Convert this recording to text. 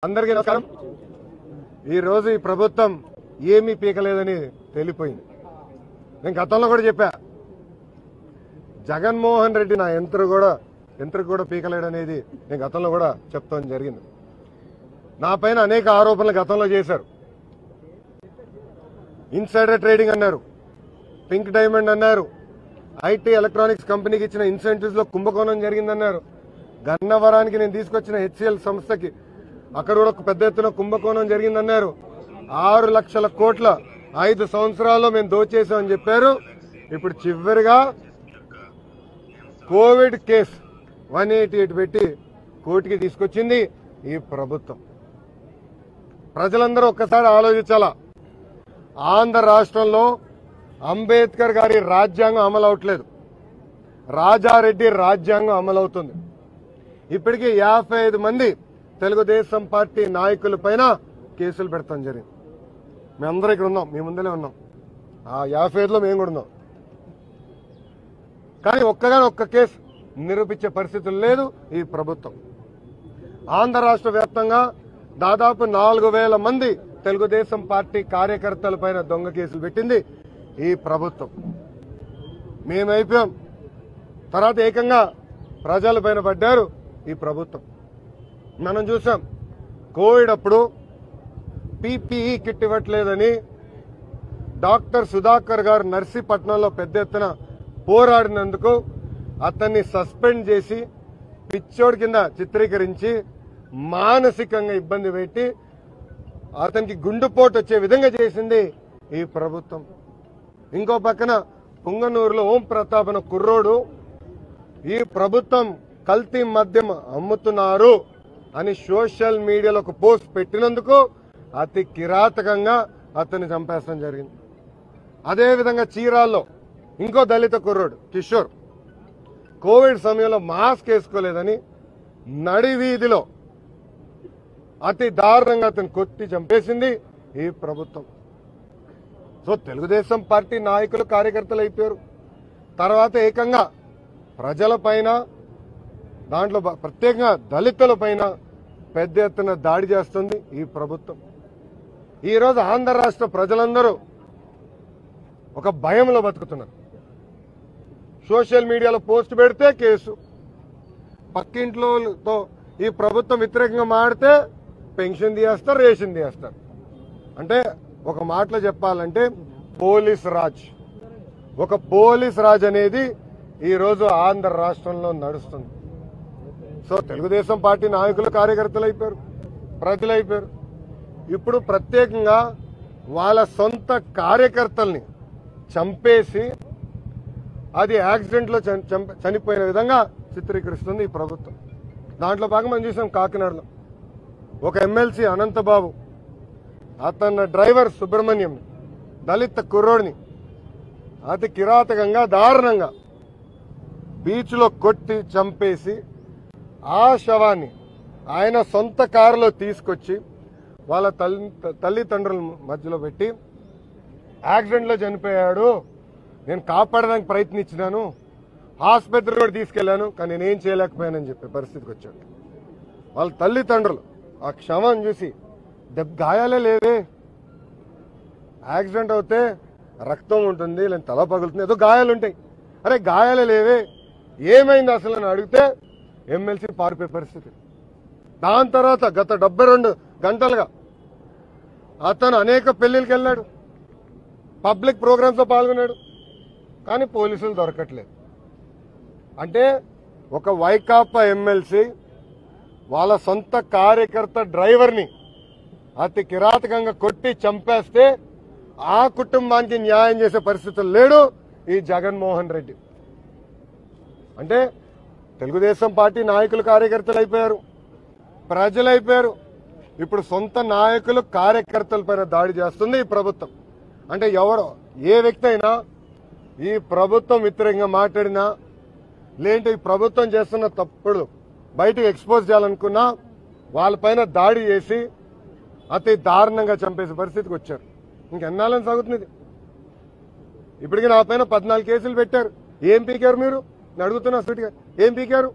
అందరికీ నమస్కారం। ఈ రోజు ఈ ప్రభుత్వం ఏమీ పీకలేదని తెలిపోయింది। నేను గతంలో కూడా చెప్పా, జగన్మోహన్ రెడ్డి నా యంత్రం కూడా పీకలేడనేది నేను గతంలో కూడా చెప్తాం జరిగింది। నా పైన అనేక ఆరోపణలు గతంలో చేశారు। ఇన్సైడర్ ట్రేడింగ్ అన్నారు, పింక్ డైమండ్ అన్నారు, ఐటీ ఎలక్ట్రానిక్స్ కంపెనీకి ఇచ్చిన ఇన్సెంటివ్స్ లో కుంభకోణం జరిగిందన్నారు, గన్నవరానికి నేను తీసుకొచ్చిన హెచ్సిఎల్ సంస్థకి అక్కడ కూడా ఒక పెద్ద ఎత్తున కుంభకోణం జరిగిందన్నారు। 6 లక్షల కోట్ల 5 సంవత్సరాల్లో మేము దోచేసామని చెప్పారు। ఇప్పుడు చివరిగా కోవిడ్ కేసు 188 పెట్టి కోర్టుకి తీసుకొచ్చింది ఈ ప్రభుత్వం। ప్రజలందరూ ఒక్కసారి ఆలోచించాలా, ఆంధ్ర రాష్ట్రంలో అంబేద్కర్ గారి రాజ్యాంగం అమలు అవట్లేదు, రాజారెడ్డి రాజ్యాంగం అమలవుతుంది। ఇప్పటికీ 55 మంది తెలుగుదేశం పార్టీ నాయకుల పైన కేసులు పెడతాం జరిగింది। మేమందరం ఇక్కడ ఉన్నాం, మీ ముందరే ఉన్నాం, ఆ 55లో మేము కూడా ఉన్నాం। కానీ ఒక్క కేసు నిరూపించే పరిస్థితులు లేదు ఈ ప్రభుత్వం। ఆంధ్ర రాష్ట్ర వ్యాప్తంగా దాదాపు 4000 మంది తెలుగుదేశం పార్టీ కార్యకర్తల పైన దొంగ కేసులు పెట్టింది ఈ ప్రభుత్వం। మేమైపోయాం, తర్వాత ఏకంగా ప్రజల పైన పడ్డారు ఈ ప్రభుత్వం। మనం చూసాం, కోవిడ్ అప్పుడు పీపీఈ కిట్ ఇవ్వట్లేదని డాక్టర్ సుధాకర్ గారు నర్సీపట్నంలో పెద్ద ఎత్తున పోరాడినందుకు అతన్ని సస్పెండ్ చేసి పిచ్చోడి కింద చిత్రీకరించి మానసికంగా ఇబ్బంది పెట్టి అతనికి గుండెపోటు వచ్చే విధంగా చేసింది ఈ ప్రభుత్వం। ఇంకో పక్కన పుంగనూరులో ఓం ప్రతాప్ అనే కుర్రోడు ఈ ప్రభుత్వం కల్తీ మద్యం అమ్ముతున్నారు అని సోషల్ మీడియాలో ఒక పోస్ట్ పెట్టినందుకు అతి కిరాతకంగా అతన్ని చంపేస్తాం జరిగింది। అదేవిధంగా చీరాల్లో ఇంకో దళిత కుర్రోడు కిషోర్ కోవిడ్ సమయంలో మాస్క్ వేసుకోలేదని నడి వీధిలో అతి దారుణంగా అతను కొట్టి చంపేసింది ఈ ప్రభుత్వం। సో తెలుగుదేశం పార్టీ నాయకులు కార్యకర్తలు అయిపోయారు, తర్వాత ఏకంగా ప్రజల పైన, దాంట్లో ప్రత్యేకంగా దళితుల పైన పెద్ద ఎత్తున దాడి చేస్తుంది ఈ ప్రభుత్వం। ఈరోజు ఆంధ్ర రాష్ట్ర ప్రజలందరూ ఒక భయంలో బతుకుతున్నారు। సోషల్ మీడియాలో పోస్ట్ పెడితే కేసు, పక్కింట్లోతో ఈ ప్రభుత్వం వ్యతిరేకంగా మాడితే పెన్షన్ తీయేస్తారు, రేషన్ తీయేస్తారు। అంటే ఒక మాటలో చెప్పాలంటే పోలీస్ రాజ్, ఒక పోలీస్ రాజ్ అనేది ఈరోజు ఆంధ్ర రాష్ట్రంలో నడుస్తుంది। సో తెలుగుదేశం పార్టీ నాయకులు కార్యకర్తలు అయిపోయారు, ప్రజలు అయిపోయారు। ఇప్పుడు ప్రత్యేకంగా వాళ్ళ సొంత కార్యకర్తల్ని చంపేసి అది యాక్సిడెంట్లో చనిపోయిన విధంగా చిత్రీకరిస్తుంది ఈ ప్రభుత్వం। దాంట్లో భాగంగా మనం చూసాం, కాకినాడలో ఒక ఎమ్మెల్సీ అనంతబాబు అతని డ్రైవర్ సుబ్రహ్మణ్యం దళిత కుర్రోడిని అతి కిరాతకంగా దారుణంగా బీచ్లో కొట్టి చంపేసి ఆ శవాన్ని ఆయన సొంత కారులో తీసుకొచ్చి వాళ్ళ తల్లిదండ్రుల మధ్యలో పెట్టి యాక్సిడెంట్లో చనిపోయాడు, నేను కాపాడడానికి ప్రయత్నించినాను, ఆసుపత్రి కూడా తీసుకెళ్లాను, కానీ నేనేం చేయలేకపోయానని చెప్పే పరిస్థితికి వచ్చాడు। వాళ్ళ తల్లిదండ్రులు ఆ క్షమను చూసి గాయాలే లేవే, యాక్సిడెంట్ అవుతే రక్తం ఉంటుంది, లేదా తల పగులుతుంది, ఏదో గాయాలు ఉంటాయి, అరే గాయాలే లేవే, ఏమైంది అసలు అని అడిగితే ఎమ్మెల్సీ పారిపోయే పరిస్థితి। దాని తర్వాత గత 72 గంటలుగా అతను అనేక పెళ్లికి వెళ్ళాడు, పబ్లిక్ ప్రోగ్రామ్స్ లో పాల్గొన్నాడు, కానీ పోలీసులు దొరకట్లేదు। అంటే ఒక వైకాపా ఎమ్మెల్సీ వాళ్ళ సొంత కార్యకర్త డ్రైవర్ని అతి కిరాతకంగా కొట్టి చంపేస్తే ఆ కుటుంబానికి న్యాయం చేసే పరిస్థితులు లేడు ఈ జగన్మోహన్ రెడ్డి। అంటే తెలుగుదేశం పార్టీ నాయకులు కార్యకర్తలు అయిపోయారు, ప్రజలు అయిపోయారు, ఇప్పుడు సొంత నాయకులు కార్యకర్తల పైన దాడి చేస్తుంది ఈ ప్రభుత్వం। అంటే ఎవరో ఏ వ్యక్తి అయినా ఈ ప్రభుత్వం వ్యతిరేకంగా మాట్లాడినా, లేదంటే ఈ ప్రభుత్వం చేస్తున్న తప్పుడు బయటకు ఎక్స్పోజ్ చేయాలనుకున్నా వాళ్ళపైన దాడి చేసి అతి దారుణంగా చంపేసే పరిస్థితికి వచ్చారు। ఇంకెన్నాళ్ళని సాగుతుంది? ఇప్పటికీ నా పైన 14 కేసులు పెట్టారు, ఏం పీకారు మీరు? నేను అడుగుతున్నా స్వీట్గా, ఏం పీకారు?